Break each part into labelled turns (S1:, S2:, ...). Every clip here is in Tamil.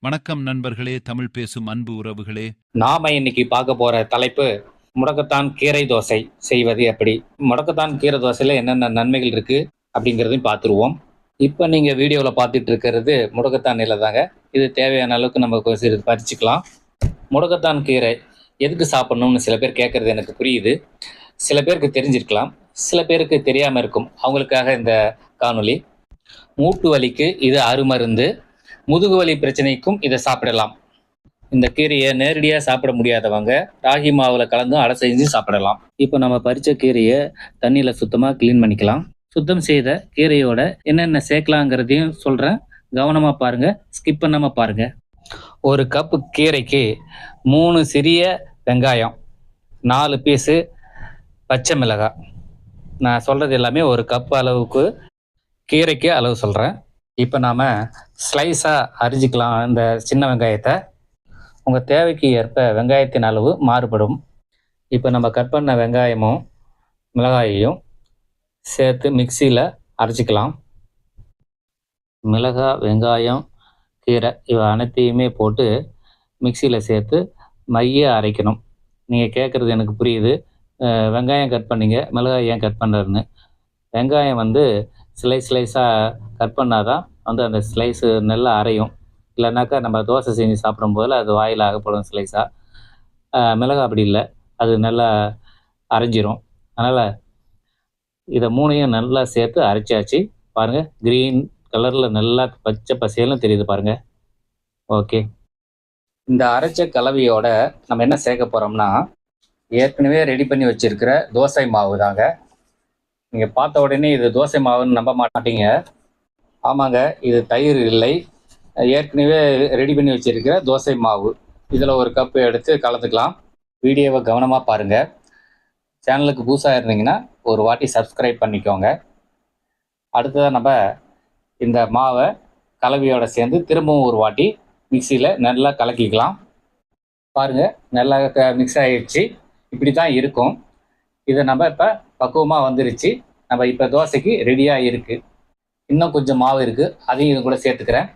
S1: வணக்கம் நண்பர்களே, தமிழ் பேசும் அன்பு உறவுகளே.
S2: நாம இன்னைக்கு பார்க்க போற தலைப்பு முடக்கத்தான் கீரை தோசை செய்வது எப்படி. முடக்கத்தான் கீரை தோசையில என்னென்ன நன்மைகள் இருக்கு அப்படிங்கிறதையும் பார்த்துருவோம். இப்போ நீங்க வீடியோல பார்த்துட்டு இருக்கிறது முடக்கத்தான் இலை தாங்க. இது தேவையான அளவுக்கு நம்ம சிறிது பறிச்சுக்கலாம். முடக்கத்தான் கீரை எதுக்கு சாப்பிடணும்னு சில பேர் கேட்கறது எனக்கு புரியுது. சில பேருக்கு தெரிஞ்சிருக்கலாம், சில பேருக்கு தெரியாம இருக்கும். அவங்களுக்காக இந்த காணொளி. மூட்டு வலிக்கு இது அருமருந்து. முதுகு வலி பிரச்சனைக்கும் இதை சாப்பிடலாம். இந்த கீரையை நேரடியாக சாப்பிட முடியாதவங்க ராகி மாவில் கலந்தும் அடை செஞ்சு சாப்பிடலாம். இப்போ நம்ம பறித்த கீரையை தண்ணியில் சுத்தமாக க்ளீன் பண்ணிக்கலாம். சுத்தம் செய்த கீரையோட என்னென்ன சேர்க்கலாங்கிறதையும் சொல்கிறேன், கவனமாக பாருங்கள், ஸ்கிப் பண்ணாமல் பாருங்கள். ஒரு கப்பு கீரைக்கு 3 சிறிய வெங்காயம், 4 பீஸு பச்சை மிளகாய். நான் சொல்கிறது எல்லாமே ஒரு கப் அளவுக்கு கீரைக்கு அளவு சொல்கிறேன். இப்போ நாம் ஸ்லைஸாக அரிஞ்சிக்கலாம் இந்த சின்ன வெங்காயத்தை. உங்கள் தேவைக்கு ஏற்ப வெங்காயத்தின் அளவு மாறுபடும். இப்போ நம்ம கட் பண்ண வெங்காயமும் மிளகாயையும் சேர்த்து மிக்சியில் அரைச்சிக்கலாம். மிளகாய், வெங்காயம், கீரை இவை அனைத்தையுமே போட்டு மிக்சியில் சேர்த்து மைய அரைக்கணும். நீங்கள் கேட்குறது எனக்கு புரியுது, வெங்காயம் கட் பண்ணிங்க, மிளகாய் ஏன் கட் பண்ணுறதுன்னு. வெங்காயம் ஸ்லைஸாக கட் பண்ணால் தான் அந்த ஸ்லைஸு நல்லா அரையும். இல்லைனாக்கா நம்ம தோசை செஞ்சு சாப்பிடும்போது அது வாயில் அகப்படும் ஸ்லைஸாக. மிளகாய் அப்படி இல்லை, அது நல்லா அரைஞ்சிரும். அதனால் இதை 3ஐயும் நல்லா சேர்த்து அரைச்சாச்சு. பாருங்கள், க்ரீன் கலரில் நல்லா பச்சை பசேலும் தெரியுது பாருங்கள். ஓகே, இந்த அரைச்ச கலவையோட நம்ம என்ன சேர்க்க போகிறோம்னா, ஏற்கனவே ரெடி பண்ணி வச்சுருக்கிற தோசை மாவு தாங்க. நீங்கள் பார்த்த உடனே இது தோசை மாவுன்னு நம்ப மாட்டீங்க. ஆமாங்க, இது தயிர் இல்லை, ஏற்கனவே ரெடி பண்ணி வச்சுருக்கிற தோசை மாவு. இதில் ஒரு கப்பு எடுத்து கலந்துக்கலாம். வீடியோவை கவனமாக பாருங்கள். சேனலுக்கு புதுசாக இருந்தீங்கன்னா ஒரு வாட்டி சப்ஸ்கிரைப் பண்ணிக்கோங்க. அடுத்ததாக நம்ம இந்த மாவை கலவையோடு சேர்ந்து திரும்பவும் ஒரு வாட்டி மிக்சியில் நல்லா கலக்கிக்கலாம். பாருங்கள், நல்லா மிக்ஸ் ஆகிடுச்சு. இப்படி தான் இருக்கும். இதை நம்ம இப்போ பக்குவமாக வந்துருச்சு. நம்ம இப்போ தோசைக்கு ரெடியாக இருக்குது. இன்னும் கொஞ்சம் மாவு இருக்குது, அதையும் இது கூட சேர்த்துக்கிறேன்.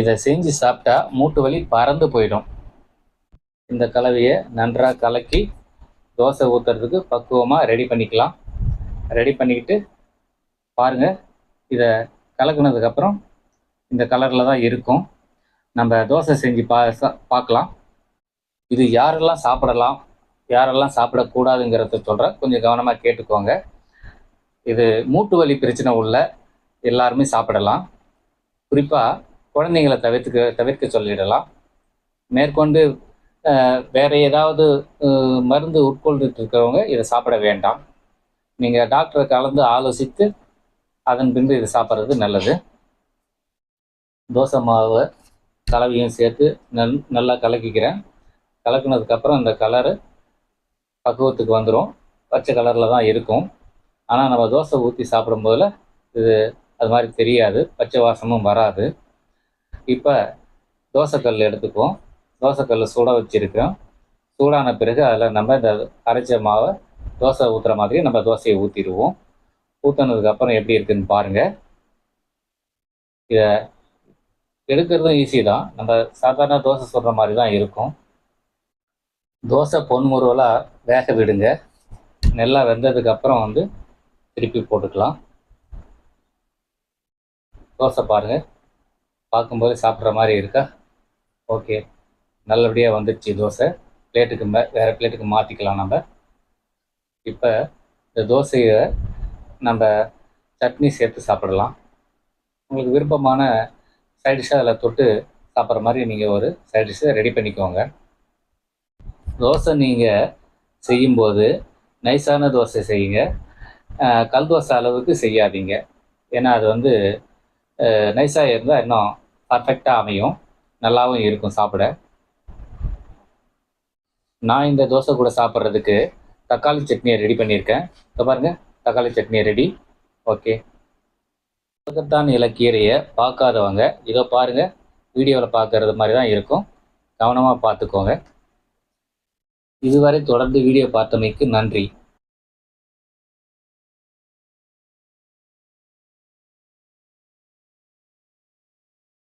S2: இதை செஞ்சு சாப்பிட்டா மூட்டு வலி பறந்து போயிடும். இந்த கலவையை நன்றாக கலக்கி தோசை ஊற்றுறதுக்கு பக்குவமாக ரெடி பண்ணிக்கலாம். ரெடி பண்ணிக்கிட்டு பாருங்கள், இதை கலக்குனதுக்கப்புறம் இந்த கலரில் தான் இருக்கும். நம்ம தோசை செஞ்சு பார்க்கலாம். இது யாரெல்லாம் சாப்பிடலாம், யாரெல்லாம் சாப்பிடக்கூடாதுங்கிறத சொல்கிறேன், கொஞ்சம் கவனமாக கேட்டுக்கோங்க. இது மூட்டு வலி பிரச்சனை உள்ள எல்லாருமே சாப்பிடலாம். குறிப்பாக குழந்தைங்களை தவிர்க்க சொல்லிடலாம். மேற்கொண்டு வேறு ஏதாவது மருந்து உட்கொண்டுட்டு இருக்கிறவங்க இதை சாப்பிட வேண்டாம். நீங்கள் டாக்டரை கலந்து ஆலோசித்து அதன் பின்பு இதை சாப்பிட்றது நல்லது. தோசை மாவு கலவையும் சேர்த்து நல்லா கலக்கிக்கிறேன். கலக்குனதுக்கப்புறம் இந்த கலரு பக்குவத்துக்கு வந்துடும். பச்சை கலரில் தான் இருக்கும். ஆனால் நம்ம தோசை ஊற்றி சாப்பிடும்போதில் இது அது மாதிரி தெரியாது, பச்சை வாசமும் வராது. இப்போ தோசைக்கல் எடுத்துக்குவோம். தோசைக்கல் சூட வச்சுருக்கோம். சூடான பிறகு அதில் நம்ம இந்த அரைச்ச மாவை தோசை ஊற்றுற மாதிரி நம்ம தோசையை ஊற்றிடுவோம். ஊற்றினதுக்கப்புறம் எப்படி இருக்குதுன்னு பாருங்கள். இதை எடுக்கிறதும் ஈஸி தான். நம்ம சாதாரண தோசை சுடுற மாதிரி தான் இருக்கும். தோசை பொன்முருவலாக வேக விடுங்க. நல்லா வெந்ததுக்கப்புறம் திருப்பி போட்டுக்கலாம். தோசை பாருங்கள், பார்க்கும்போது சாப்பிட்ற மாதிரி இருக்கா? ஓகே, நல்லபடியாக வந்துடுச்சு தோசை. பிளேட்டுக்கு வேறு பிளேட்டுக்கு மாற்றிக்கலாம் நம்ம. இப்போ இந்த தோசையை நம்ம சட்னி சேர்த்து சாப்பிடலாம். உங்களுக்கு விருப்பமான சைடிஷ்ஷாக அதில் தொட்டு சாப்பிட்ற மாதிரி நீங்கள் ஒரு சைடிஷ்ஷை ரெடி பண்ணிக்கோங்க. தோசை நீங்கள் செய்யும்போது நைஸான தோசை செய்யுங்க. கல் தோசை அளவுக்கு செய்யாதீங்க. ஏன்னா அது நைஸாக இருந்தால் இன்னும் பர்ஃபெக்டாக அமையும், நல்லாவும் இருக்கும் சாப்பிட. நான் இந்த தோசை கூட சாப்பிட்றதுக்கு தக்காளி சட்னியை ரெடி பண்ணியிருக்கேன். இப்போ பாருங்கள், தக்காளி சட்னி ரெடி. ஓகே, முடக்கத்தான் இலக்கீரையை பார்க்காதவங்க இதோ பாருங்கள், வீடியோவில் பார்க்குறது மாதிரி தான் இருக்கும். கவனமாக பார்த்துக்கோங்க. இதுவரை தொடர்ந்து வீடியோ பார்த்தமைக்கு நன்றி.